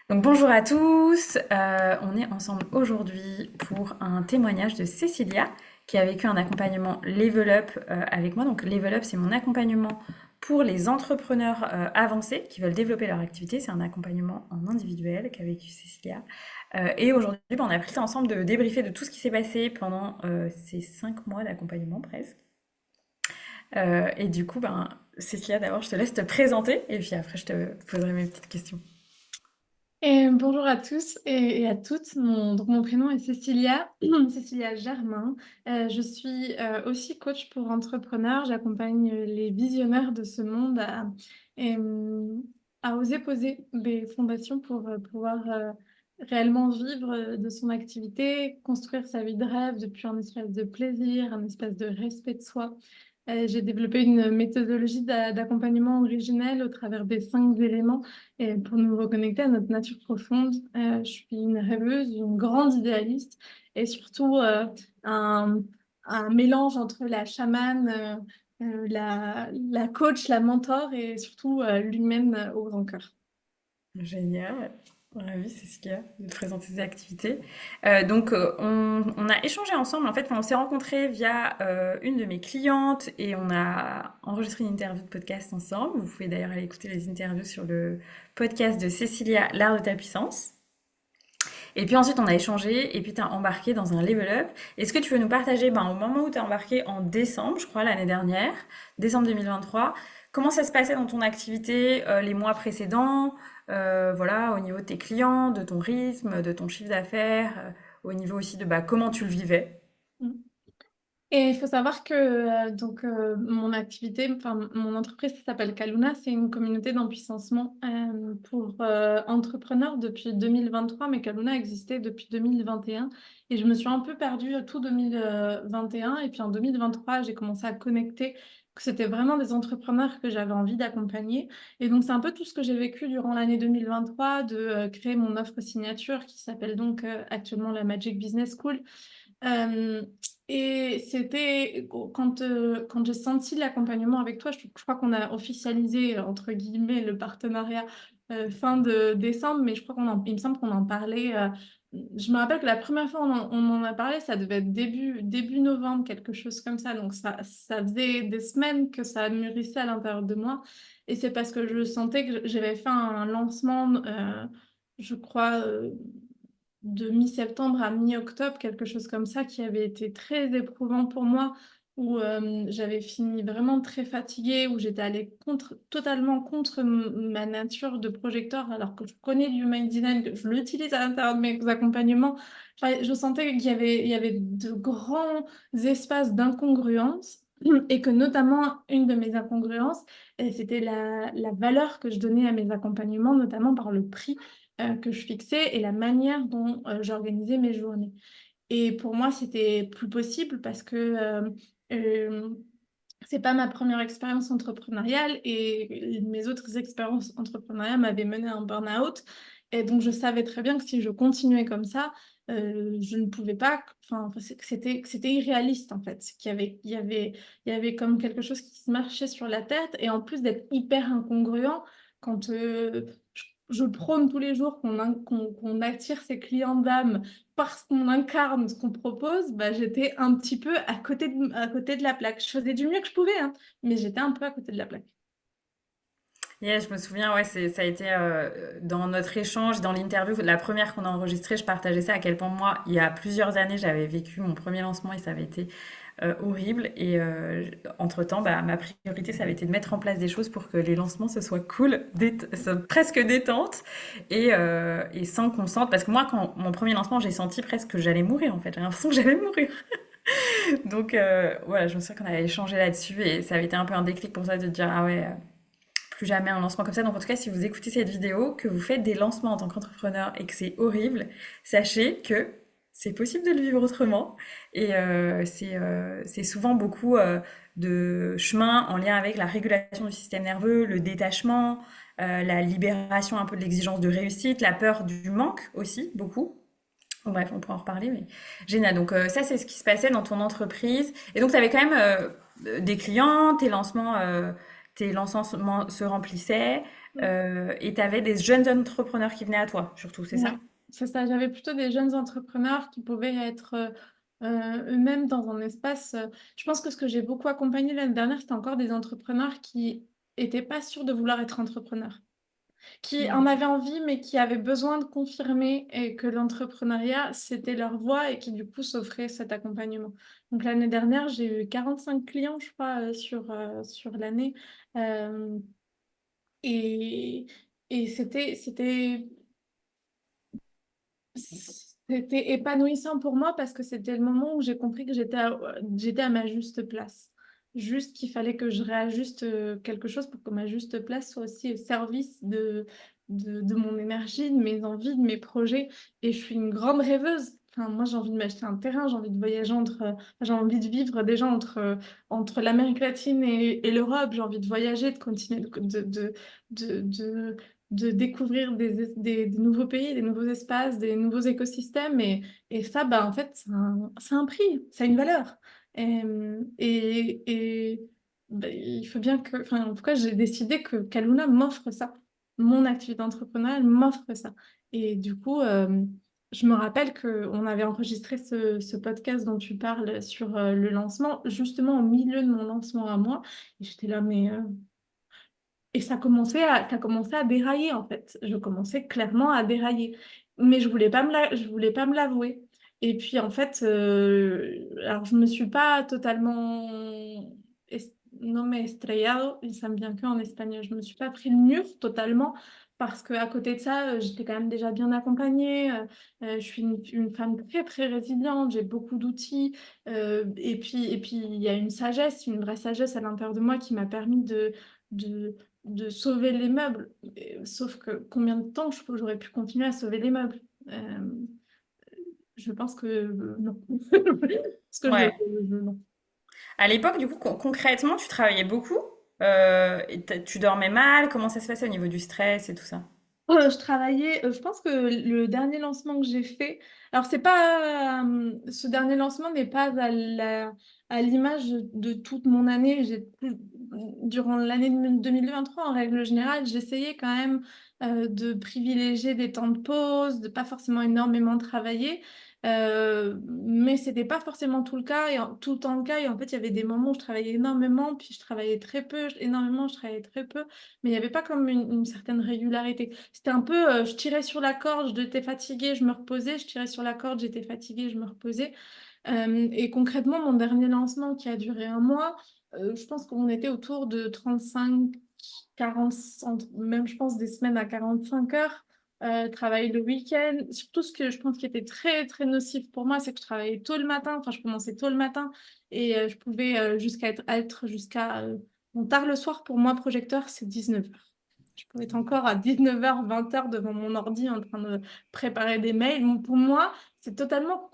Donc bonjour à tous, on est ensemble aujourd'hui pour un témoignage de Cécilia qui a vécu un accompagnement Level Up avec moi. Donc Level Up, c'est mon accompagnement pour les entrepreneurs avancés qui veulent développer leur activité. C'est un accompagnement en individuel qu'a vécu Cécilia. Et aujourd'hui, on a pris le temps ensemble de débriefer de tout ce qui s'est passé pendant ces 5 mois d'accompagnement presque. Et du coup, Cécilia, d'abord, je te laisse te présenter et puis après, je te poserai mes petites questions. Et bonjour à tous et à toutes. Donc mon prénom est Cécilia, Cécilia Germain. Je suis aussi coach pour entrepreneurs. J'accompagne les visionnaires de ce monde et, hum, à oser poser des fondations pour pouvoir réellement vivre de son activité, construire sa vie de rêve depuis un espace de plaisir, un espace de respect de soi. J'ai développé une méthodologie d'accompagnement originelle au travers des 5 éléments et pour nous reconnecter à notre nature profonde. Je suis une rêveuse, une grande idéaliste et surtout un, un mélange entre la chamane, la coach, la mentor et surtout l'humaine au grand cœur. Génial. Ravie, Cécilia, de te présenter tes activités. On a échangé ensemble. En fait, on s'est rencontrés via une de mes clientes et on a enregistré une interview de podcast ensemble. Vous pouvez d'ailleurs aller écouter les interviews sur le podcast de Cécilia, L'Art de ta puissance. Et puis ensuite, on a échangé et puis tu as embarqué dans un level up. Est-ce que tu veux nous partager, au moment où tu as embarqué en décembre, je crois, l'année dernière, décembre 2023, comment ça se passait dans ton activité les mois précédents, voilà, au niveau de tes clients, de ton rythme, de ton chiffre d'affaires, au niveau aussi de comment tu le vivais? Et il faut savoir que mon activité, enfin mon entreprise ça s'appelle Kaluna, c'est une communauté d'empuissancement pour entrepreneurs depuis 2023, mais Kaluna existait depuis 2021 et je me suis un peu perdue tout 2021 et puis en 2023 j'ai commencé à connecter que c'était vraiment des entrepreneurs que j'avais envie d'accompagner et donc c'est un peu tout ce que j'ai vécu durant l'année 2023 de créer mon offre signature qui s'appelle donc actuellement la Magic Business School. Euh, et c'était quand j'ai senti l'accompagnement avec toi, je crois qu'on a officialisé, entre guillemets, le partenariat fin de décembre, mais je crois il me semble qu'on en parlait. Je me rappelle que la première fois on en a parlé, ça devait être début novembre, quelque chose comme ça. Donc ça faisait des semaines que ça mûrissait à l'intérieur de moi. Et c'est parce que je sentais que j'avais fait un lancement, je crois. De mi-septembre à mi-octobre, quelque chose comme ça, qui avait été très éprouvant pour moi, où j'avais fini vraiment très fatiguée, où j'étais allée totalement contre ma nature de projecteur, alors que je connais l'human design, que je l'utilise à l'intérieur de mes accompagnements. Enfin, je sentais il y avait de grands espaces d'incongruence. Et que notamment, une de mes incongruences, c'était la valeur que je donnais à mes accompagnements, notamment par le prix que je fixais et la manière dont j'organisais mes journées. Et pour moi, c'était plus possible parce que euh, c'est pas ma première expérience entrepreneuriale et mes autres expériences entrepreneuriales m'avaient mené à un burn-out. Et donc, je savais très bien que si je continuais comme ça, je ne pouvais pas, enfin, que c'était irréaliste en fait, il y avait comme quelque chose qui se marchait sur la tête et en plus d'être hyper incongruent quand je prône tous les jours qu'on attire ses clients d'âme parce qu'on incarne ce qu'on propose, bah, j'étais un petit peu à côté de la plaque. Je faisais du mieux que je pouvais, hein, mais j'étais un peu à côté de la plaque. Yeah, je me souviens, ouais, ça a été dans notre échange, dans l'interview, la première qu'on a enregistrée, je partageais ça à quel point moi, il y a plusieurs années, j'avais vécu mon premier lancement et ça avait été horrible. Et entre-temps, ma priorité, ça avait été de mettre en place des choses pour que les lancements, ce soit cool, presque détente et sans qu'on sente. Parce que moi, quand mon premier lancement, j'ai senti presque que j'allais mourir en fait. J'ai l'impression que j'allais mourir. Donc voilà, je me souviens qu'on avait échangé là-dessus et ça avait été un peu un déclic pour ça de dire ah ouais. Plus jamais un lancement comme ça. Donc en tout cas, si vous écoutez cette vidéo, que vous faites des lancements en tant qu'entrepreneur et que c'est horrible, sachez que c'est possible de le vivre autrement. Et c'est souvent beaucoup de chemin en lien avec la régulation du système nerveux, le détachement, la libération un peu de l'exigence de réussite, la peur du manque aussi, beaucoup. Bon, bref, on pourra en reparler, mais génial. Donc ça, c'est ce qui se passait dans ton entreprise. Et donc, tu avais quand même des clients, tes lancements se remplissaient. Mm. Et tu avais des jeunes entrepreneurs qui venaient à toi, surtout, c'est ça? Ouais, c'est ça. J'avais plutôt des jeunes entrepreneurs qui pouvaient être eux-mêmes dans un espace. Je pense que ce que j'ai beaucoup accompagné l'année dernière, c'était encore des entrepreneurs qui étaient pas sûrs de vouloir être entrepreneurs, qui en Mm. avaient envie, mais qui avaient besoin de confirmer et que l'entrepreneuriat, c'était leur voie et qui du coup s'offraient cet accompagnement. Donc l'année dernière, j'ai eu 45 clients, je crois, sur l'année. Euh, et et c'était épanouissant pour moi parce que c'était le moment où j'ai compris que j'étais à ma juste place. Juste qu'il fallait que je réajuste quelque chose pour que ma juste place soit aussi au service de mon énergie, de mes envies, de mes projets. Et je suis une grande rêveuse. Enfin, moi, j'ai envie de m'acheter un terrain, j'ai envie de voyager j'ai envie de vivre déjà entre l'Amérique latine et l'Europe. J'ai envie de voyager, de continuer de, de, de découvrir des nouveaux pays, des nouveaux espaces, des nouveaux écosystèmes. Et ça, bah, en fait, c'est un prix, ça a une valeur. Et bah, il faut bien que, enfin, en tout cas, j'ai décidé que Kaluna m'offre ça. Mon activité entrepreneuriale m'offre ça. Et du coup, je me rappelle qu'on avait enregistré ce podcast dont tu parles sur le lancement, justement au milieu de mon lancement à moi. Et j'étais là, mais et ça commençait à dérailler, en fait. Je commençais clairement à dérailler. Mais je voulais pas me l'avouer. Et puis, en fait, alors je me suis pas totalement nommé estrellado, et ça me vient que en espagnol. Je me suis pas pris le mur totalement parce qu'à côté de ça, j'étais quand même déjà bien accompagnée. Je suis une femme très, très résiliente. J'ai beaucoup d'outils. Et puis, il y a une sagesse, une vraie sagesse à l'intérieur de moi qui m'a permis de, de sauver les meubles. Sauf que combien de temps j'aurais pu continuer à sauver les meubles? Je pense que non. Parce que Ouais. non. À l'époque, du coup, concrètement, tu travaillais beaucoup? Et tu dormais mal? Comment ça se passait au niveau du stress et tout ça? Je travaillais, je pense que le dernier lancement que j'ai fait, alors c'est pas, ce dernier lancement n'est pas à l'image de toute mon année. Durant l'année 2023, en règle générale, j'essayais quand même de privilégier des temps de pause, de pas forcément énormément travailler. Mais c'était pas forcément tout le cas et tout le temps le cas. Et en fait, il y avait des moments où je travaillais énormément, puis je travaillais très peu, énormément, je travaillais très peu, mais il n'y avait pas comme une certaine régularité. C'était un peu, je tirais sur la corde, j'étais fatiguée, je me reposais, je tirais sur la corde, j'étais fatiguée, je me reposais. Et concrètement, mon dernier lancement qui a duré un mois, je pense qu'on était autour de 35, 40, même je pense des semaines à 45 heures. Travailler le week-end. Surtout ce que je pense qui était très, très nocif pour moi, c'est que je travaillais tôt le matin, enfin je commençais tôt le matin et je pouvais être jusqu'à bon, tard le soir. Pour moi, projecteur, c'est 19h. Je pouvais être encore à 19h, 20h devant mon ordi en train de préparer des mails. Donc, pour moi, c'est totalement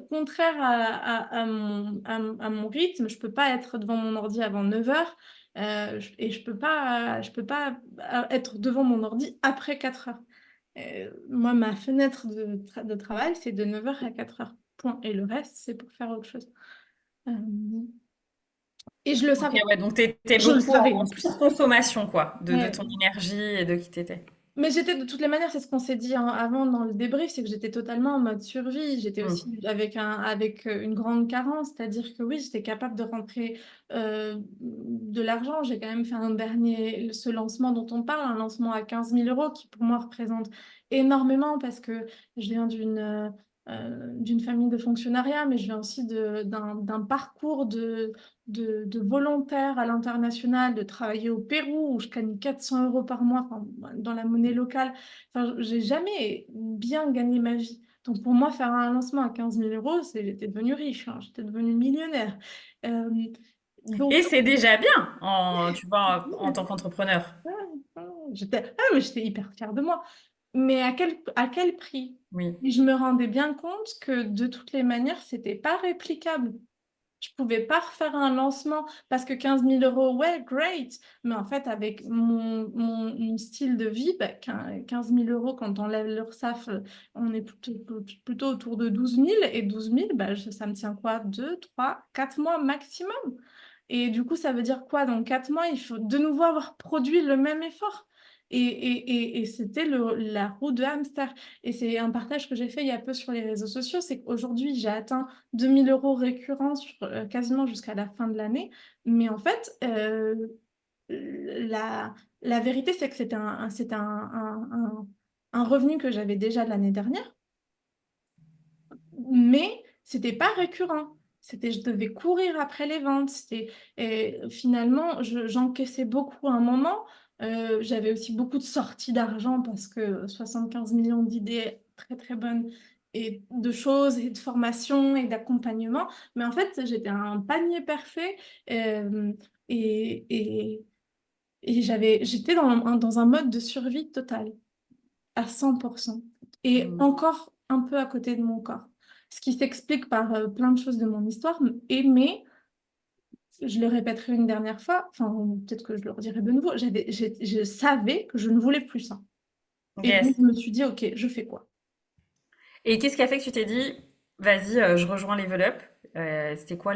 contraire à mon rythme. Je peux pas être devant mon ordi avant 9h et je peux pas être devant mon ordi après 4h. Moi, ma fenêtre de travail, c'est de 9h à 4h. Point. Et le reste, c'est pour faire autre chose. Euh, et je le Ok, savais. ouais, donc t'étais Je le beaucoup savais en en plus. surconsommation, quoi, de ton Ouais. énergie et de qui t'étais. Mais j'étais de toutes les manières, c'est ce qu'on s'est dit avant dans le débrief, c'est que j'étais totalement en mode survie. J'étais aussi Hmm. avec une grande carence, c'est-à-dire que oui, j'étais capable de rentrer de l'argent. J'ai quand même fait ce lancement dont on parle, un lancement à 15 000 euros qui pour moi représente énormément parce que je viens d'une famille de fonctionnariat, mais je viens aussi d'un parcours de volontaire à l'international, de travailler au Pérou où je gagne 400 euros par mois enfin, dans la monnaie locale. Enfin, j'ai jamais bien gagné ma vie. Donc pour moi, faire un lancement à 15 000 euros, j'étais devenue riche, hein, j'étais devenue millionnaire. Euh, donc, Et c'est déjà bien, tu vois, en tant qu'entrepreneur. mais j'étais hyper fière de moi. Mais à quel prix? Oui. Et je me rendais bien compte que de toutes les manières, c'était pas réplicable. Je pouvais pas refaire un lancement parce que 15 000 euros, ouais, great. Mais en fait, avec mon style de vie, bah, 15 000 euros, quand on lève l'URSSAF, on est plutôt autour de 12 000. Et 12 000, bah, ça me tient quoi? 2, 3, 4 mois maximum. Et du coup, ça veut dire quoi? Dans 4 mois, il faut de nouveau avoir produit le même effort. Et c'était la roue de hamster. Et c'est un partage que j'ai fait il y a peu sur les réseaux sociaux, c'est qu'aujourd'hui, j'ai atteint 2 000 € récurrents quasiment jusqu'à la fin de l'année. Mais en fait, la vérité, c'est que c'était un revenu que j'avais déjà de l'année dernière, mais c'était pas récurrent. Je devais courir après les ventes. Et finalement, j'encaissais beaucoup à un moment. J'avais aussi beaucoup de sorties d'argent parce que 75 millions d'idées très très bonnes et de choses et de formations et d'accompagnement. Mais en fait, j'étais un panier parfait. euh, et, et, j'étais dans un mode de survie totale à 100% et Mm. encore un peu à côté de mon corps. Ce qui s'explique par plein de choses de mon histoire, mais je le répéterai une dernière fois, enfin peut-être que je le redirai de nouveau, je savais que je ne voulais plus ça. Et donc Yes. je me suis dit, ok, je fais quoi? Et qu'est-ce qui a fait que tu t'es dit, vas-y, je rejoins Level Up? C'était quoi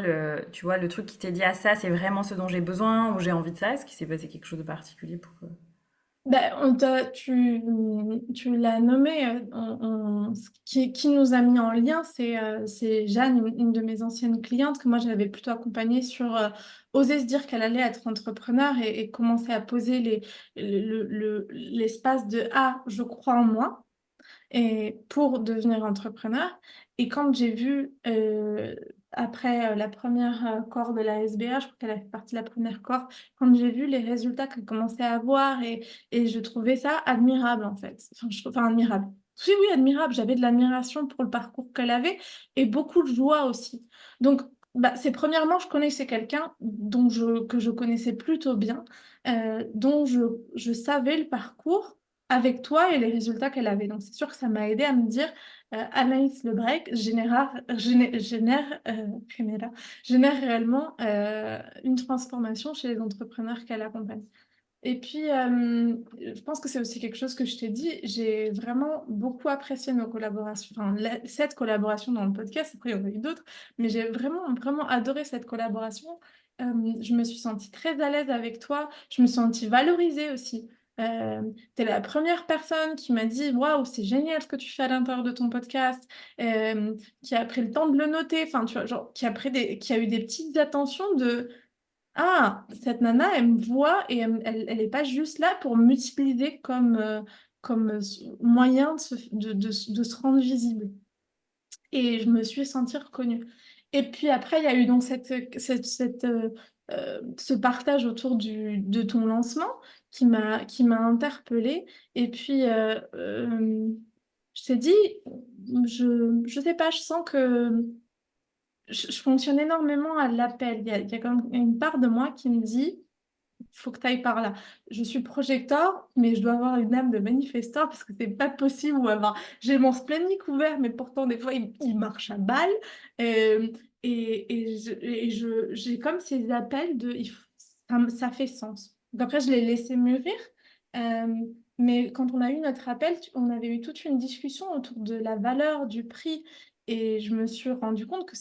tu vois, le truc qui t'est dit, ah ça, c'est vraiment ce dont j'ai besoin ou j'ai envie de ça? Est-ce qu'il s'est passé quelque chose de particulier pour... Ben, tu l'as nommé, ce qui nous a mis en lien, c'est Jeanne, une de mes anciennes clientes que moi j'avais plutôt accompagnée sur oser se dire qu'elle allait être entrepreneur et commencer à poser l'espace de ah, je crois en moi et pour devenir entrepreneur. Et quand j'ai vu, après la première cohorte de la SBA, je crois qu'elle a fait partie de la première cohorte, quand j'ai vu les résultats qu'elle commençait à avoir, et je trouvais ça admirable en fait. Enfin, admirable. Oui, oui, admirable. J'avais de l'admiration pour le parcours qu'elle avait et beaucoup de joie aussi. Donc, bah, c'est premièrement, je connaissais quelqu'un que je connaissais plutôt bien, dont je savais le parcours avec toi et les résultats qu'elle avait. Donc, c'est sûr que ça m'a aidé à me dire, Anaïs Le Break génère réellement une transformation chez les entrepreneurs qu'elle accompagne. Et puis, je pense que c'est aussi quelque chose que je t'ai dit, j'ai vraiment beaucoup apprécié nos collaborations, enfin, cette collaboration dans le podcast, après il y en a eu d'autres, mais j'ai vraiment, vraiment adoré cette collaboration. Je me suis sentie très à l'aise avec toi, je me suis sentie valorisée aussi. Tu es la première personne qui m'a dit, waouh, c'est génial ce que tu fais à l'intérieur de ton podcast, qui a pris le temps de le noter, enfin, tu vois, genre, qui a eu des petites attentions de ah, cette nana, elle me voit et elle est pas juste là pour m'utiliser comme moyen de se rendre visible. Et je me suis sentie reconnue. Et puis après, il y a eu donc ce partage autour de ton lancement qui m'a interpellée. Et puis, je t'ai dit, je sais pas, je sens que je fonctionne énormément à l'appel. Il y a quand même une part de moi qui me dit, faut que tu ailles par là. Je suis projecteur, mais je dois avoir une âme de manifesteur parce que c'est pas possible. J'ai mon splenic ouvert, mais pourtant, des fois, il marche à balle. Euh, j'ai comme ces appels ça fait sens. Donc après, je l'ai laissé mûrir. Euh, mais quand on a eu notre appel, on avait eu toute une discussion autour de la valeur, du prix. Et je me suis rendu compte que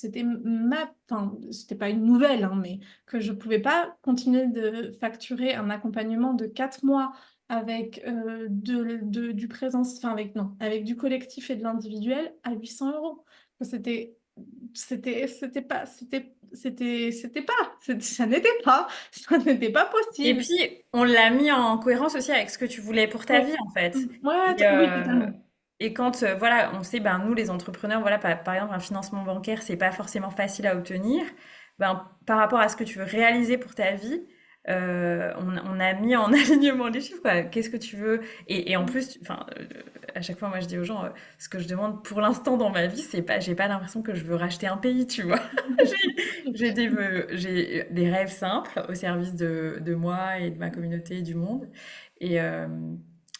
enfin, c'était pas une nouvelle, hein, mais que je ne pouvais pas continuer de facturer un accompagnement de 4 mois avec du présence, enfin avec non, avec du collectif et de l'individuel à 800 €. C'était, ça n'était pas, ça n'était pas Et possible. puis, on l'a mis en cohérence aussi avec ce que tu voulais pour ta Ouais, vie, en fait. ouais, Et, oui, totalement. et quand, voilà, on sait, ben, nous, les entrepreneurs, voilà, par exemple, un financement bancaire, c'est pas forcément facile à obtenir. Ben, par rapport à ce que tu veux réaliser pour ta vie, on a mis en alignement les chiffres, quoi. Qu'est-ce que tu veux? Et en plus, enfin, à chaque fois, moi, je dis aux gens, ce que je demande pour l'instant dans ma vie, c'est pas, j'ai pas l'impression que je veux racheter un pays, tu vois. J'ai des rêves simples au service de moi et de ma communauté et du monde. Et, euh,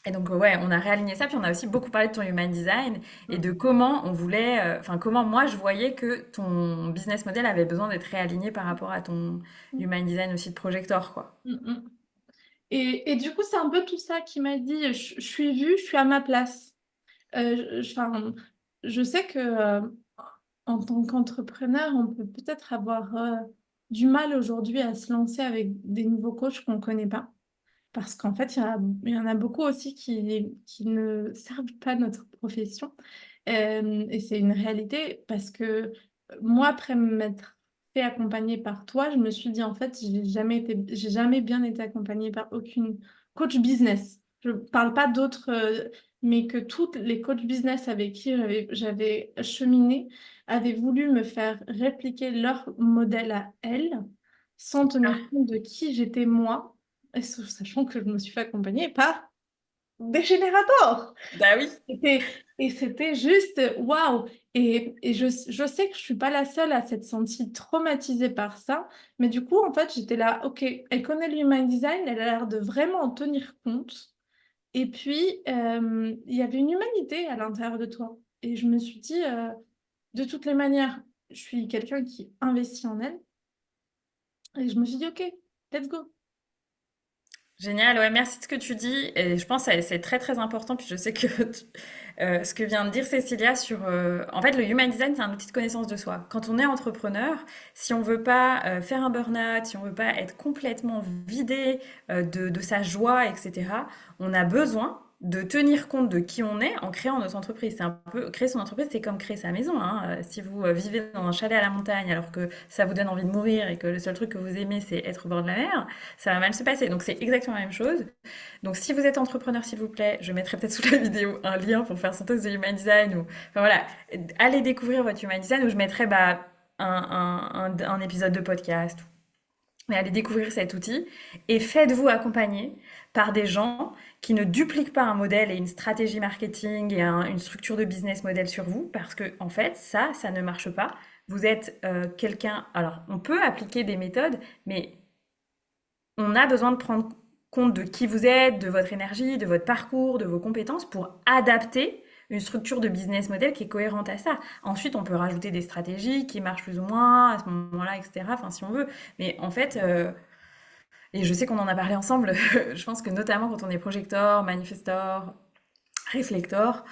et donc, ouais, on a réaligné ça. Puis on a aussi beaucoup parlé de ton human design et de comment on voulait, enfin, comment moi je voyais que ton business model avait besoin d'être réaligné par rapport à ton human design aussi de projector, quoi. Et du coup, c'est un peu tout ça qui m'a dit, je suis vue, je suis à ma place. Enfin, je sais que en tant qu'entrepreneur, on peut peut-être avoir du mal aujourd'hui à se lancer avec des nouveaux coachs qu'on ne connaît pas. parce qu'en fait, il y en a beaucoup aussi qui ne servent pas notre profession. Et c'est une réalité parce que moi, après m'être fait accompagner par toi, je me suis dit, en fait, j'ai jamais bien été accompagnée par aucune coach business. Je parle pas d'autres, mais que toutes les coachs business avec qui j'avais cheminé avaient voulu me faire répliquer leur modèle à elles, sans tenir compte de qui j'étais moi, et sachant que je me suis fait accompagner par des générateurs. Bah oui. Et c'était juste waouh! Et je sais que je suis pas la seule à s'être sentie traumatisée par ça, mais du coup, en fait, j'étais là: «OK, elle connaît le human design, elle a l'air de vraiment en tenir compte». Et puis, il y avait une humanité à l'intérieur de toi. Et je me suis dit, de toutes les manières, je suis quelqu'un qui investit en elle, et je me suis dit: «OK, let's go». Génial, ouais, merci de ce que tu dis. Et je pense que c'est très très important. Puis je sais que ce que vient de dire Cécilia sur... en fait, le Human Design, c'est un outil de connaissance de soi. Quand on est entrepreneur, si on veut pas faire un burn-out, si on veut pas être complètement vidé de sa joie, etc., on a besoin de tenir compte de qui on est en créant notre entreprise. C'est un peu créer son entreprise, c'est comme créer sa maison, hein. Si vous vivez dans un chalet à la montagne alors que ça vous donne envie de mourir et que le seul truc que vous aimez c'est être au bord de la mer, ça va mal se passer. Donc c'est exactement la même chose. Donc si vous êtes entrepreneur, s'il vous plaît, je mettrai peut-être sous la vidéo un lien pour faire son test de Human Design ou enfin voilà, allez découvrir votre Human Design ou je mettrai un épisode de podcast. Mais allez découvrir cet outil et faites-vous accompagner par des gens qui ne dupliquent pas un modèle et une stratégie marketing et une structure de business model sur vous parce que en fait ça ne marche pas. Vous êtes quelqu'un. Alors on peut appliquer des méthodes, mais on a besoin de prendre compte de qui vous êtes, de votre énergie, de votre parcours, de vos compétences pour adapter une structure de business model qui est cohérente à ça. Ensuite, on peut rajouter des stratégies qui marchent plus ou moins à ce moment-là, etc. Enfin, si on veut. Mais en fait, et je sais qu'on en a parlé ensemble, je pense que notamment quand on est projecteur, manifestor, réflector,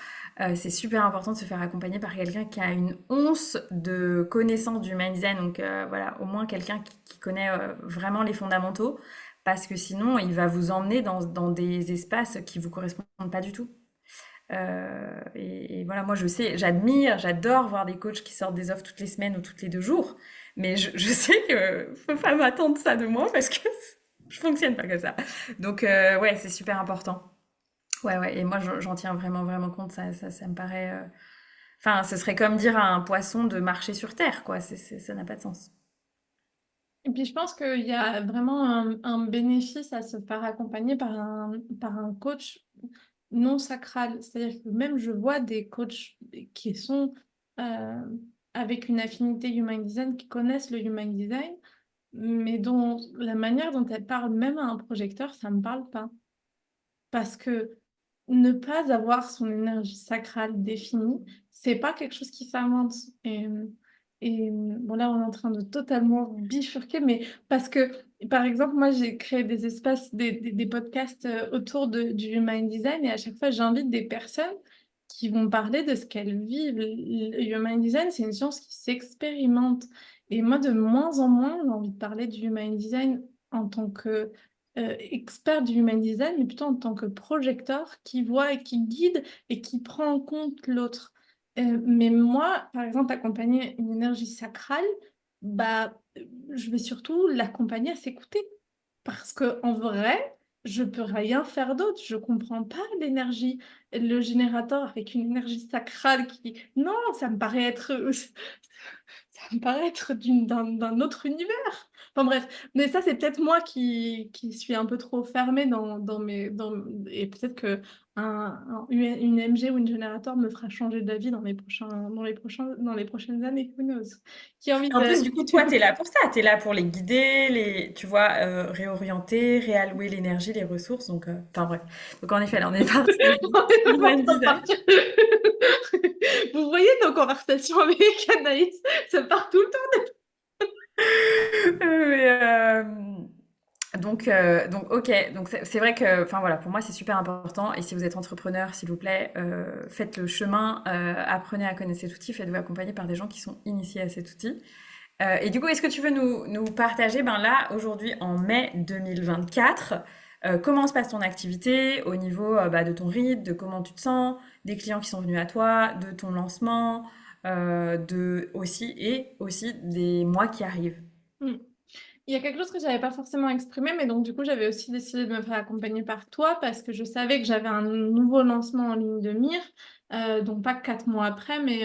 c'est super important de se faire accompagner par quelqu'un qui a une once de connaissance du human design, donc voilà, au moins quelqu'un qui connaît vraiment les fondamentaux, parce que sinon il va vous emmener dans des espaces qui vous correspondent pas du tout. Et voilà, moi je sais, j'admire, j'adore voir des coachs qui sortent des offres toutes les semaines ou toutes les 2 jours, mais je sais que faut pas m'attendre ça de moi parce que je fonctionne pas comme ça. Donc ouais, c'est super important. Ouais, ouais, et moi j'en tiens vraiment, vraiment compte, ça me paraît... Enfin, ce serait comme dire à un poisson de marcher sur terre, quoi, ça n'a pas de sens. Et puis je pense qu'il y a vraiment un bénéfice à se faire accompagner par un coach non sacral. C'est-à-dire que même je vois des coachs qui sont euh, avec une affinité human design, qui connaissent le human design, mais dont la manière dont elles parlent même à un projecteur, ça me parle pas. Parce que ne pas avoir son énergie sacrale définie, c'est pas quelque chose qui s'invente. Bon, là, on est en train de totalement bifurquer, mais parce que, par exemple, moi, j'ai créé des espaces, des podcasts autour du Human Design, et à chaque fois, j'invite des personnes qui vont parler de ce qu'elles vivent. Le Human Design, c'est une science qui s'expérimente. Et moi, de moins en moins, j'ai envie de parler du Human Design en tant que expert du human design, mais plutôt en tant que projecteur qui voit et qui guide et qui prend en compte l'autre. Mais moi, par exemple, accompagner une énergie sacrale, bah, je vais surtout l'accompagner à s'écouter. Parce que en vrai, je peux rien faire d'autre. Je comprends pas l'énergie, le générateur avec une énergie sacrale qui... Non, ça me paraît être, ça me paraît être d'un autre univers. Enfin bref, mais ça, c'est peut-être moi qui suis un peu trop fermée et peut-être que une MG ou une générateur me fera changer d'avis dans les prochaines années. Who knows? Qui a envie En de... plus, du coup, toi, t'es là pour ça, t'es là pour les guider, tu vois, réorienter, réallouer l'énergie, les ressources, donc, enfin bref. Donc en effet, là, on est parti sur l'human design. Vous voyez nos conversations avec Anaïs, ça part tout le temps. Mais, donc, ok, donc c'est vrai que, enfin voilà, pour moi c'est super important. Et si vous êtes entrepreneur, s'il vous plaît, faites le chemin, apprenez à connaître cet outil, faites-vous accompagner par des gens qui sont initiés à cet outil. Et du coup, est-ce que tu veux nous partager, ben là, aujourd'hui, en mai 2024, comment se passe ton activité au niveau bah, de ton rythme, de comment tu te sens, des clients qui sont venus à toi, de ton lancement, et aussi des mois qui arrivent. Mm. Il y a quelque chose que j'avais pas forcément exprimé, mais donc du coup j'avais aussi décidé de me faire accompagner par toi parce que je savais que j'avais un nouveau lancement en ligne de mire, donc pas 4 mois après, mais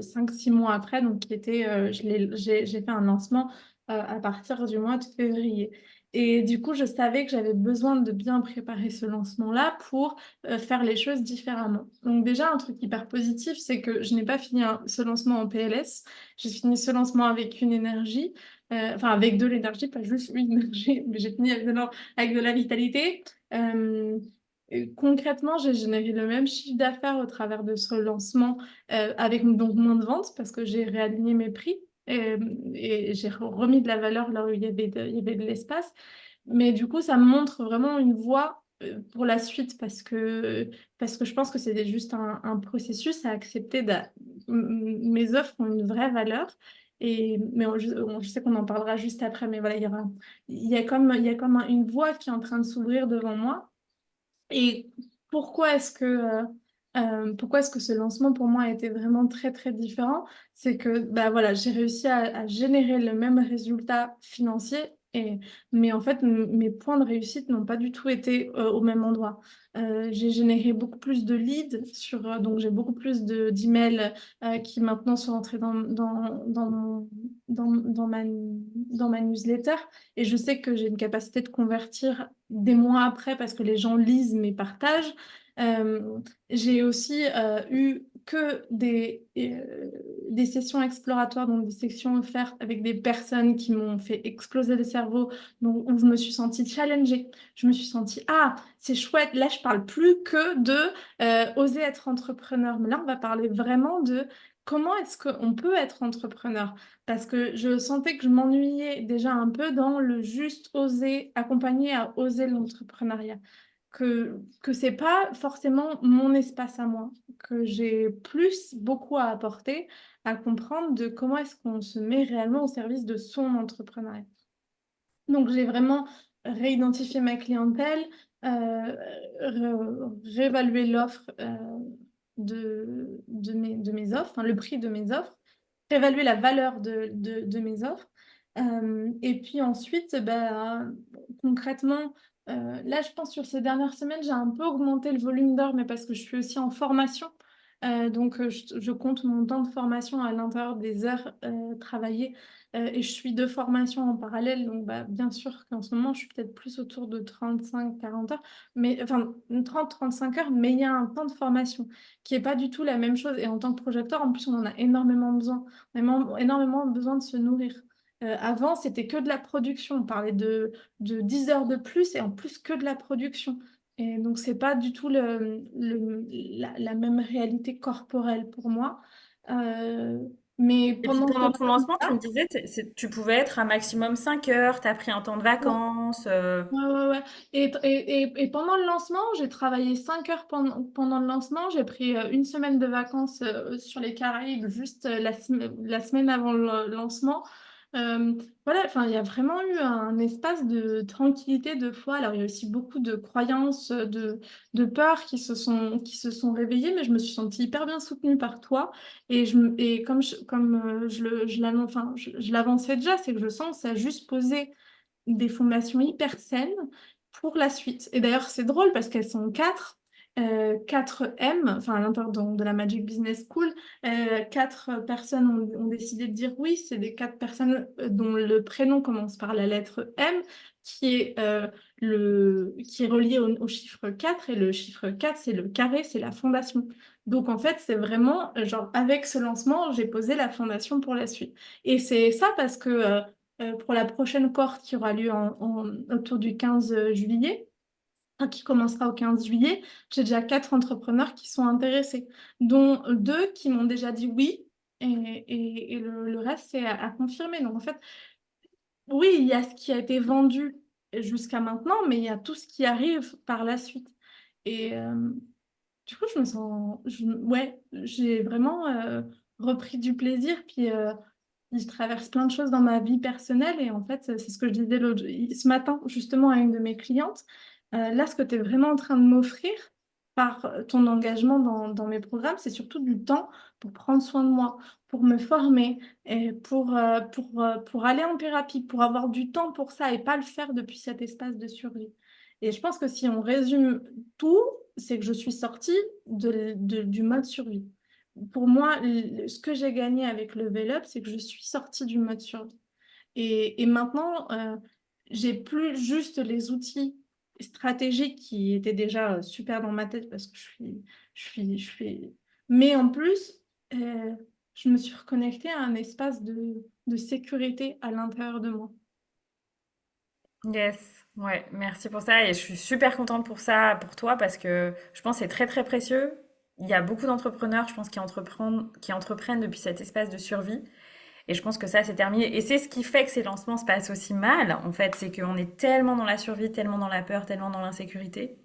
5, 6 mois après, donc qui était, j'ai fait un lancement à partir du mois de février. Et du coup, je savais que j'avais besoin de bien préparer ce lancement-là pour faire les choses différemment. Donc déjà, un truc hyper positif, c'est que je n'ai pas fini ce lancement en PLS, j'ai fini ce lancement avec une énergie. Enfin, avec de l'énergie, pas juste une énergie, mais j'ai fini avec de la vitalité. Euh, et concrètement, j'ai généré le même chiffre d'affaires au travers de ce lancement, avec donc moins de ventes parce que j'ai réaligné mes prix et j'ai remis de la valeur là où il y avait de l'espace. Mais du coup, ça me montre vraiment une voie pour la suite parce que je pense que c'est juste un processus à accepter. Mes offres ont une vraie valeur. Mais je sais qu'on en parlera juste après, mais voilà, il y a comme une voie qui est en train de s'ouvrir devant moi. Et pourquoi est-ce que ce lancement pour moi a été vraiment très très différent? C'est que bah voilà, j'ai réussi à générer le même résultat financier, mais en fait mes points de réussite n'ont pas du tout été au même endroit. J'ai généré beaucoup plus de leads donc j'ai beaucoup plus d'emails qui maintenant sont entrés dans ma newsletter. Et je sais que j'ai une capacité de convertir des mois après parce que les gens lisent mes partages. Euh, j'ai aussi eu que des sessions exploratoires, donc des sections offertes avec des personnes qui m'ont fait exploser le cerveau, donc, où je me suis sentie challengée. Je me suis sentie, ah, c'est chouette, là je parle plus que de oser être entrepreneur, mais là on va parler vraiment de comment est-ce qu'on peut être entrepreneur. Parce que je sentais que je m'ennuyais déjà un peu dans le juste oser, accompagner à oser l'entrepreneuriat. Que c'est pas forcément mon espace à moi, que j'ai plus beaucoup à apporter, à comprendre de comment est-ce qu'on se met réellement au service de son entrepreneuriat. Donc, j'ai vraiment réidentifié ma clientèle, réévalué l'offre de mes offres, enfin, le prix de mes offres, réévaluer la valeur de mes offres. Et puis ensuite, bah, concrètement, là, je pense sur ces dernières semaines, j'ai un peu augmenté le volume d'heures, mais parce que je suis aussi en formation. Donc, je compte mon temps de formation à l'intérieur des heures travaillées et je suis 2 formations en parallèle. Donc, bah, bien sûr qu'en ce moment, je suis peut-être plus autour de 35 40 heures, mais enfin 30 35 heures, mais il y a un temps de formation qui n'est pas du tout la même chose. Et en tant que projecteur, en plus, on en a énormément besoin. On a énormément besoin de se nourrir. Avant, c'était que de la production. On parlait de 10 heures de plus et en plus que de la production. Et donc, c'est pas du tout la même réalité corporelle pour moi. Euh, mais Et puis pendant ce pendant ton lancement, tu me temps-là, disais, tu pouvais être à maximum 5 heures, tu as pris un temps de vacances. ouais, ouais, ouais. Et pendant le lancement, j'ai travaillé 5 heures pendant le lancement. J'ai pris une semaine de vacances sur les Caraïbes, juste la semaine avant le lancement. Euh, voilà, enfin, il y a vraiment eu un espace de tranquillité, de foi. Alors, il y a aussi beaucoup de croyances, de peurs qui se sont réveillées, mais je me suis sentie hyper bien soutenue par toi. Et comme je l'avançais déjà, c'est que je sens que ça a juste posé des fondations hyper saines pour la suite. Et d'ailleurs, c'est drôle parce qu'elles sont quatre. 4 M, enfin à l'intérieur de la Magic Business School, 4 personnes ont décidé de dire oui, c'est des 4 personnes dont le prénom commence par la lettre M, qui est relié au chiffre 4, et le chiffre 4, c'est le carré, c'est la fondation. Donc en fait, c'est vraiment, genre, avec ce lancement, j'ai posé la fondation pour la suite. Et c'est ça parce que pour la prochaine cohorte qui aura lieu autour du 15 juillet, enfin, qui commencera au 15 juillet, j'ai déjà 4 entrepreneurs qui sont intéressés, dont 2 qui m'ont déjà dit oui, et le reste, c'est à confirmer. Donc en fait, oui, il y a ce qui a été vendu jusqu'à maintenant, mais il y a tout ce qui arrive par la suite. Et du coup, ouais, j'ai vraiment repris du plaisir. Puis je traverse plein de choses dans ma vie personnelle et en fait, c'est ce que je disais ce matin justement à une de mes clientes. Là, ce que tu es vraiment en train de m'offrir par ton engagement dans mes programmes, c'est surtout du temps pour prendre soin de moi, pour me former et pour aller en thérapie, pour avoir du temps pour ça et pas le faire depuis cet espace de survie. Et je pense que si on résume tout, c'est que je suis sortie du mode survie. Pour moi, ce que j'ai gagné avec le Level Up, c'est que je suis sortie du mode survie. Et maintenant, j'ai plus juste les outils stratégiques qui étaient déjà super dans ma tête parce que je suis... Mais en plus, euh, je me suis reconnectée à un espace de sécurité à l'intérieur de moi. Yes, ouais, merci pour ça et je suis super contente pour ça, pour toi, parce que je pense que c'est très très précieux. Il y a beaucoup d'entrepreneurs, je pense, qui entreprennent depuis cet espace de survie. Et je pense que ça, c'est terminé. Et c'est ce qui fait que ces lancements se passent aussi mal, en fait. C'est qu'on est tellement dans la survie, tellement dans la peur, tellement dans l'insécurité.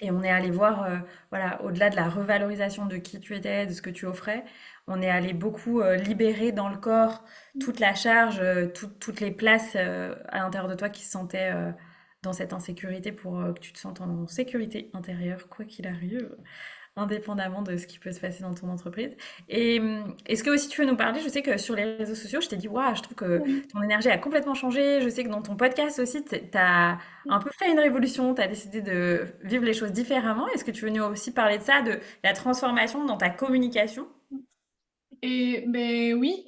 Et on est allé voir, voilà, au-delà de la revalorisation de qui tu étais, de ce que tu offrais, on est allé beaucoup libérer dans le corps toute la charge, toutes les places à l'intérieur de toi qui se sentaient dans cette insécurité pour que tu te sentes en sécurité intérieure, quoi qu'il arrive indépendamment de ce qui peut se passer dans ton entreprise. Et est-ce que aussi tu veux nous parler, je sais que sur les réseaux sociaux, je t'ai dit, waouh, je trouve que ton énergie a complètement changé. Je sais que dans ton podcast aussi, tu as un peu fait une révolution, tu as décidé de vivre les choses différemment. Est-ce que tu veux nous aussi parler de ça, de la transformation dans ta communication? Et ben oui,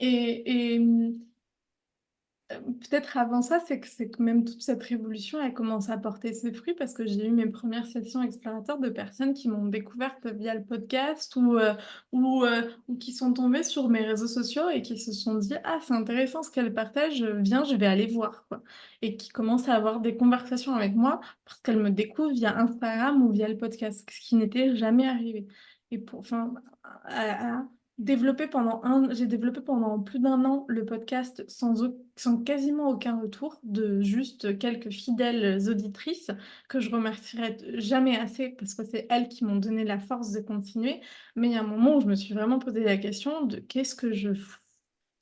peut-être avant ça, c'est que même toute cette révolution, elle commence à porter ses fruits parce que j'ai eu mes premières sessions exploratoires de personnes qui m'ont découverte via le podcast ou qui sont tombées sur mes réseaux sociaux et qui se sont dit, ah, c'est intéressant ce qu'elle partage, viens, je vais aller voir, quoi. Et qui commencent à avoir des conversations avec moi parce qu'elles me découvrent via Instagram ou via le podcast, ce qui n'était jamais arrivé. Et enfin, à- j'ai développé pendant plus d'un an le podcast sans quasiment aucun retour, de juste quelques fidèles auditrices que je remercierai jamais assez parce que c'est elles qui m'ont donné la force de continuer. Mais il y a un moment où je me suis vraiment posé la question de qu'est-ce que je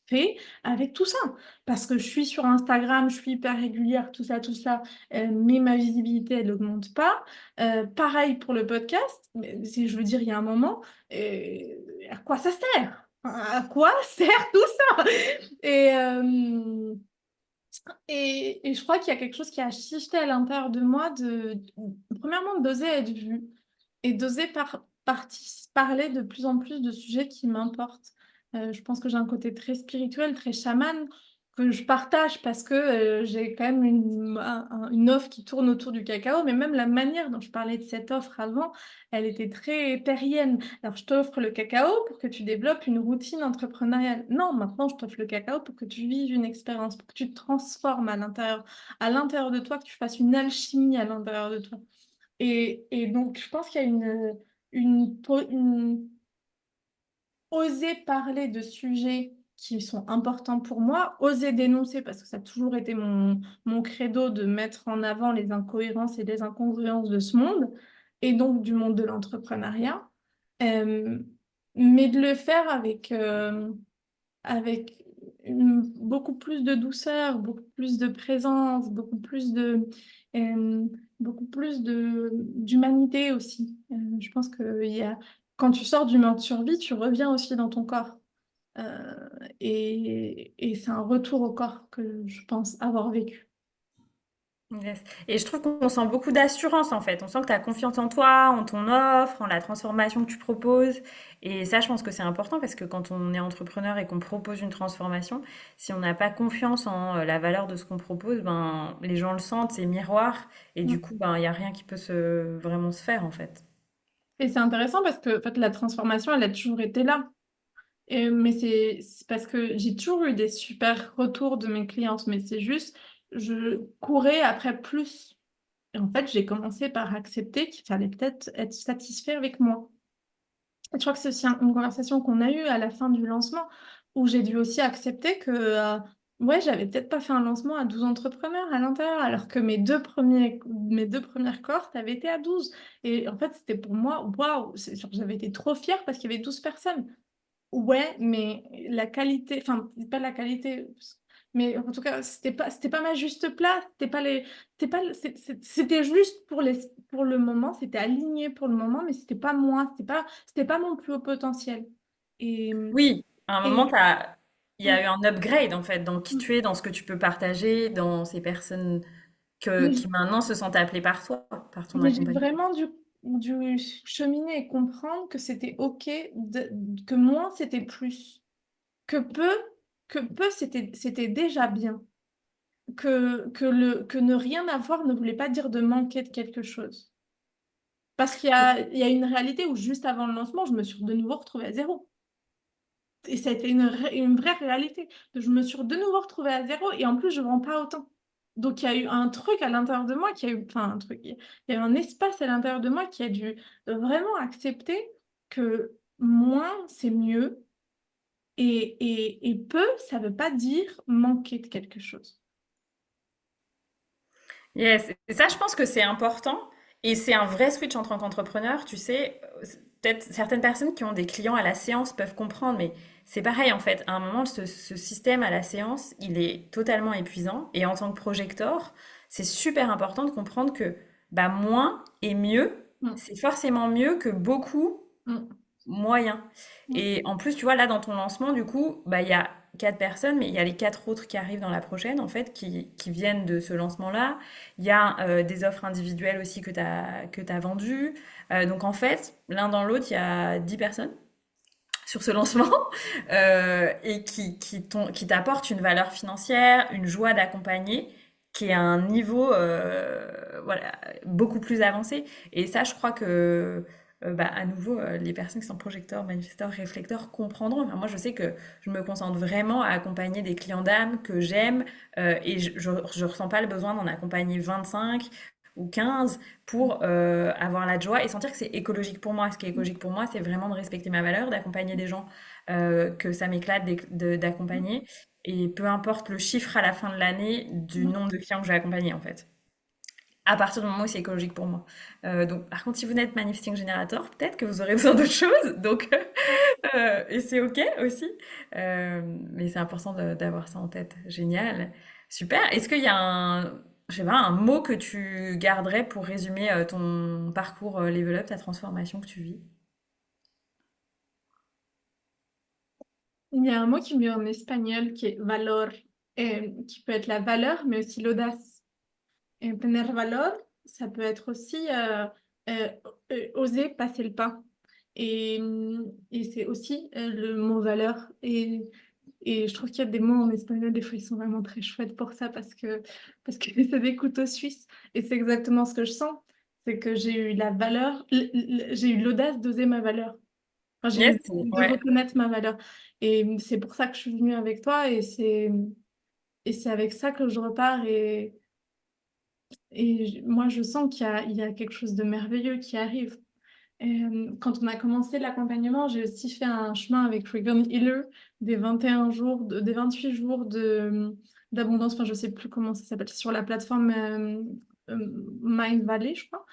fais avec tout ça? Parce que je suis sur Instagram, je suis hyper régulière, tout ça, mais ma visibilité, elle n'augmente pas. Pareil pour le podcast, mais je veux dire, il y a un moment, à quoi ça sert? À quoi sert tout ça? Et, euh, et je crois qu'il y a quelque chose qui a shifté à l'intérieur de moi premièrement, d'oser être vue et d'oser parler de plus en plus de sujets qui m'importent. Je pense que j'ai un côté très spirituel, très chaman, que je partage parce que j'ai quand même une offre qui tourne autour du cacao, mais même la manière dont je parlais de cette offre avant, elle était très terrienne. Alors, je t'offre le cacao pour que tu développes une routine entrepreneuriale. Non, maintenant, je t'offre le cacao pour que tu vives une expérience, pour que tu te transformes à l'intérieur de toi, que tu fasses une alchimie à l'intérieur de toi. Et donc, je pense qu'il y a une oser parler de sujets qui sont importants pour moi, oser dénoncer, parce que ça a toujours été mon credo de mettre en avant les incohérences et les incongruences de ce monde, et donc du monde de l'entrepreneuriat, Euh, mais de le faire avec beaucoup plus de douceur, beaucoup plus de présence, euh, beaucoup plus d'humanité aussi. Je pense que quand tu sors du mode survie, tu reviens aussi dans ton corps. Euh, et c'est un retour au corps que je pense avoir vécu. Yes. Et je trouve qu'on sent beaucoup d'assurance en fait. On sent que tu as confiance en toi, en ton offre, en la transformation que tu proposes. Et ça, je pense que c'est important parce que quand on est entrepreneur et qu'on propose une transformation, si on n'a pas confiance en la valeur de ce qu'on propose, ben, les gens le sentent, c'est miroir. Et du coup, ben, il n'y a rien qui peut vraiment se faire en fait. Et c'est intéressant parce que en fait, la transformation, elle a toujours été là. Mais c'est parce que j'ai toujours eu des super retours de mes clientes, mais c'est juste, je courais après plus. Et en fait, j'ai commencé par accepter qu'il fallait peut-être être satisfait avec moi. Et je crois que c'est aussi une conversation qu'on a eue à la fin du lancement, où j'ai dû aussi accepter que ouais, j'avais peut-être pas fait un lancement à 12 entrepreneurs à l'intérieur, alors que mes deux premières cohortes avaient été à 12. Et en fait, c'était pour moi, waouh, j'avais été trop fière parce qu'il y avait 12 personnes. ouais, mais la qualité, enfin, pas la qualité, mais en tout cas, c'était pas ma juste place, c'était pas, c'était juste pour le moment, c'était aligné pour le moment, mais c'était pas moi, c'était pas mon plus haut potentiel. Et, Oui, à un moment, et, il y a eu un upgrade en fait dans qui mm, tu es, dans ce que tu peux partager, dans ces personnes qui mais maintenant se sentent appelées par toi, par ton Mais j'ai accompagnement. vraiment dû cheminer et comprendre que c'était OK, que moins c'était plus, que peu, que peu c'était déjà bien, que ne rien avoir ne voulait pas dire de manquer de quelque chose. Parce il y a une réalité où juste avant le lancement, je me suis de nouveau retrouvée à zéro. Et ça a été une vraie réalité. Je me suis de nouveau retrouvée à zéro et en plus, je vends pas autant. Donc, il y a eu un truc à l'intérieur de moi qui a eu, enfin, un truc, il y a eu un espace à l'intérieur de moi qui a dû vraiment accepter que moins, c'est mieux et peu, ça veut pas dire manquer de quelque chose. Yes, et ça, je pense que c'est important et c'est un vrai switch en tant qu'entrepreneur. Tu sais, peut-être certaines personnes qui ont des clients à la séance peuvent comprendre, mais c'est pareil en fait. À un moment, ce système à la séance, il est totalement épuisant et en tant que projecteur, c'est super important de comprendre que bah, moins et mieux, Mmh, c'est forcément mieux que beaucoup mmh, moyen. mmh, Et en plus, tu vois, là, dans ton lancement, du coup, bah, il y a 4 personnes, mais il y a les 4 autres qui arrivent dans la prochaine, en fait, qui viennent de ce lancement-là. Il y a des offres individuelles aussi que tu vendues. Donc, en fait, l'un dans l'autre, il y a 10 personnes sur ce lancement et qui t'apportent une valeur financière, une joie d'accompagner qui est à un niveau voilà, beaucoup plus avancé. Et ça, je crois que, bah, à nouveau, les personnes qui sont projecteurs, manifesteurs, réflecteurs comprendront. Enfin, moi, je sais que je me concentre vraiment à accompagner des clients d'âme que j'aime et je ressens pas le besoin d'en accompagner 25 ou 15 pour avoir la joie et sentir que c'est écologique pour moi. Ce qui est mmh, écologique pour moi, c'est vraiment de respecter ma valeur, d'accompagner des gens que ça m'éclate mmh, d'accompagner. Et peu importe le chiffre à la fin de l'année du mmh. nombre de clients que j'ai accompagnés, en fait. À partir du moment où c'est écologique pour moi. Donc, par contre, si vous n'êtes manifesting générateur, peut-être que vous aurez besoin d'autre chose. Donc, et c'est OK aussi. Mais c'est important d'avoir ça en tête. Génial. Super. Est-ce qu'il y a je sais pas, un mot que tu garderais pour résumer ton parcours Level Up, ta transformation que tu vis? Il y a un mot qui me vient en espagnol qui est valor, qui peut être la valeur, mais aussi l'audace. Et tener valor, ça peut être aussi euh, oser passer le pas. Et c'est aussi le mot valeur. Et je trouve qu'il y a des mots en espagnol, des fois, ils sont vraiment très chouettes pour ça parce que c'est des couteaux suisses. Et c'est exactement ce que je sens. C'est que j'ai eu la valeur, j'ai eu l'audace d'oser ma valeur. Enfin, Yes, de ouais. reconnaître ma valeur. Et c'est pour ça que je suis venue avec toi et c'est avec ça que je repars. Et moi, je sens il y a quelque chose de merveilleux qui arrive. Quand on a commencé l'accompagnement, j'ai aussi fait un chemin avec Regan Hiller des 21 jours, des 28 jours d'abondance. Enfin, je sais plus comment ça s'appelle, c'est sur la plateforme Mind Valley, je crois.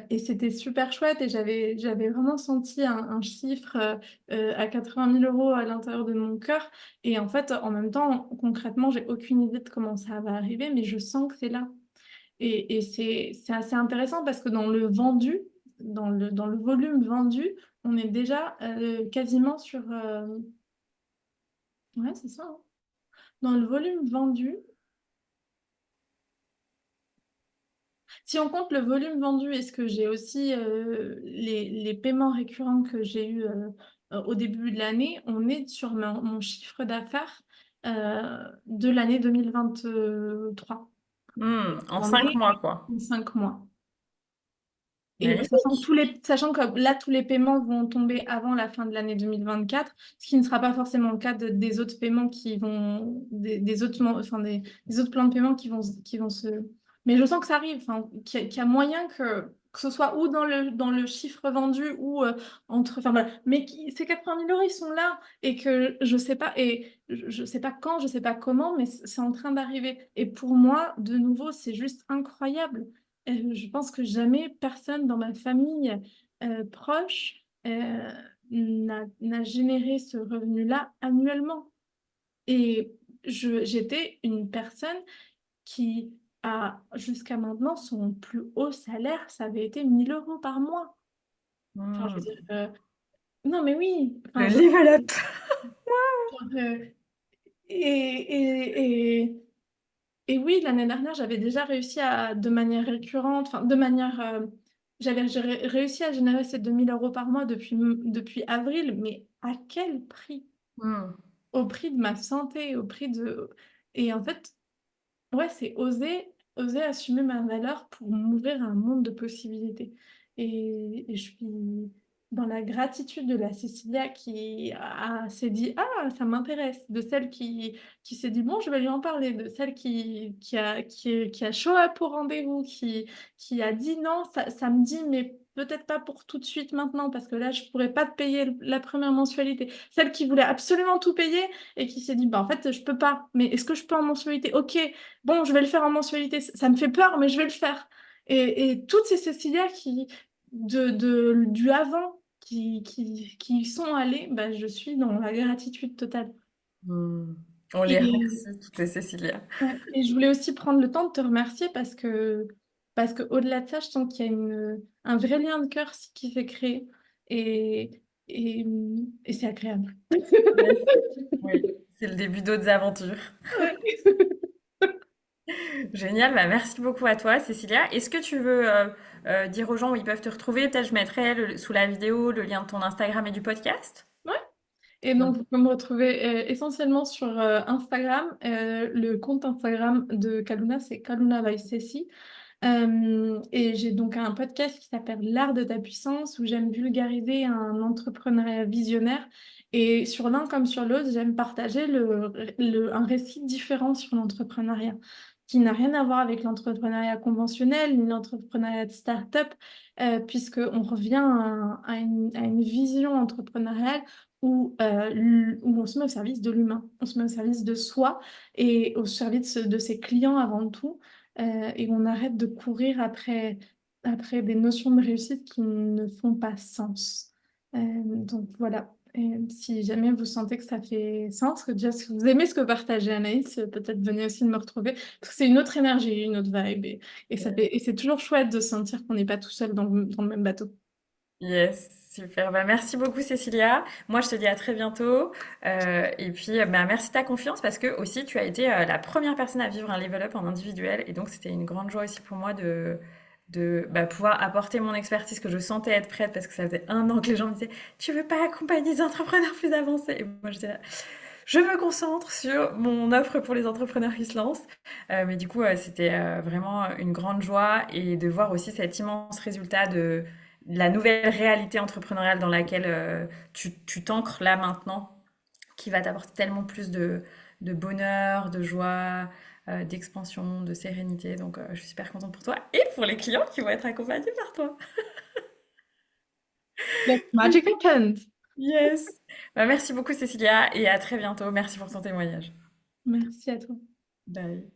Et c'était super chouette et j'avais vraiment senti un chiffre à 80 000 euros à l'intérieur de mon cœur. Et en fait, en même temps, concrètement, j'ai aucune idée de comment ça va arriver, mais je sens que c'est là. Et c'est assez intéressant parce que dans le vendu, dans le volume vendu, on est déjà quasiment sur... ouais, c'est ça, hein. Dans le volume vendu, si on compte le volume vendu, est-ce que j'ai aussi les paiements récurrents que j'ai eus au début de l'année, on est sur mon chiffre d'affaires de l'année 2023. En On cinq est mois, quoi. en 5 mois. Et Magnifique. sachant que là, tous les paiements vont tomber avant la fin de l'année 2024, ce qui ne sera pas forcément le cas des autres paiements qui vont, des autres, enfin, des autres plans de paiement qui vont se... Mais je sens que ça arrive, enfin, qu'il y a moyen que ce soit ou dans le chiffre vendu ou entre... Enfin, voilà. Mais ces 80 000 euros, ils sont là et que je sais pas, et je sais pas quand, je sais pas comment, mais c'est en train d'arriver. Et pour moi, de nouveau, c'est juste incroyable. Je pense que jamais personne dans ma famille proche n'a généré ce revenu-là annuellement. Et j'étais une personne qui a, jusqu'à maintenant, son plus haut salaire, ça avait été 1 000 € par mois. Enfin, je veux dire, Hmm. non, mais oui, Le enfin, level up. genre, et oui, l'année dernière, j'avais déjà réussi à, de manière récurrente, enfin, j'ai réussi à générer ces 2 000 € par mois depuis avril, mais à quel prix? Hmm. Au prix de ma santé, au prix de... Et en fait, ouais, c'est oser assumer ma valeur pour m'ouvrir à un monde de possibilités. Et je suis dans la gratitude de la Cécilia qui s'est dit, ah, ça m'intéresse, de celle qui s'est dit, bon, je vais lui en parler, de celle qui a show up au rendez-vous, qui a dit non, ça me dit, mais peut-être pas pour tout de suite maintenant, parce que là, je pourrais pas te payer la première mensualité. Celle qui voulait absolument tout payer et qui s'est dit, bah, en fait, je peux pas, mais est-ce que je peux en mensualité? Ok, bon, je vais le faire en mensualité. Ça me fait peur, mais je vais le faire. Et toutes ces Cécilia du avant qui y sont allées, bah, je suis dans la gratitude totale. Hmm. On les Et, remercie, toutes ces Cécilia. ouais, et je voulais aussi prendre le temps de te remercier parce que au-delà de ça, je sens qu'il y a un vrai lien de cœur qui s'est créé et, et c'est agréable. Yes. Oui, c'est le début d'autres aventures. Ouais. Génial, bah merci beaucoup à toi, Cécilia. Est-ce que tu veux dire aux gens où ils peuvent te retrouver? Peut-être je mettrai sous la vidéo le lien de ton Instagram et du podcast. Ouais. Et donc, vous pouvez me retrouver essentiellement sur Instagram. Le compte Instagram de Kaluna, c'est Kaluna by Ceci. Et j'ai donc un podcast qui s'appelle L'art de ta puissance, où j'aime vulgariser un entrepreneuriat visionnaire. Et sur l'un comme sur l'autre, j'aime partager un récit différent sur l'entrepreneuriat, qui n'a rien à voir avec l'entrepreneuriat conventionnel, ni l'entrepreneuriat de start-up, puisqu'on revient à une vision entrepreneuriale où on se met au service de l'humain, on se met au service de soi et au service de ses clients avant tout, et on arrête de courir après des notions de réussite qui ne font pas sens. Donc voilà. Et si jamais vous sentez que ça fait sens, que déjà si vous aimez ce que partageait Anaïs, peut-être venez aussi de me retrouver. Parce que c'est une autre énergie, une autre vibe. Et c'est toujours chouette de sentir qu'on n'est pas tout seul dans le même bateau. Yes, super. Bah, merci beaucoup, Cécilia. Moi, je te dis à très bientôt. Et puis, bah, merci de ta confiance parce que aussi, tu as été la première personne à vivre un level up en individuel. Et donc, c'était une grande joie aussi pour moi de bah, pouvoir apporter mon expertise que je sentais être prête parce que ça faisait 1 an que les gens me disaient, tu veux pas accompagner des entrepreneurs plus avancés? Et moi, j'étais là, je me concentre sur mon offre pour les entrepreneurs qui se lancent. Mais du coup, c'était vraiment une grande joie et de voir aussi cet immense résultat de la nouvelle réalité entrepreneuriale dans laquelle tu t'ancres là maintenant, qui va t'apporter tellement plus de bonheur, de joie, d'expansion, de sérénité. Donc, je suis super contente pour toi et pour les clients qui vont être accompagnés par toi. Let magic happen. Yes. Bah, merci beaucoup, Cécilia, et à très bientôt. Merci pour ton témoignage. Merci à toi. Bye.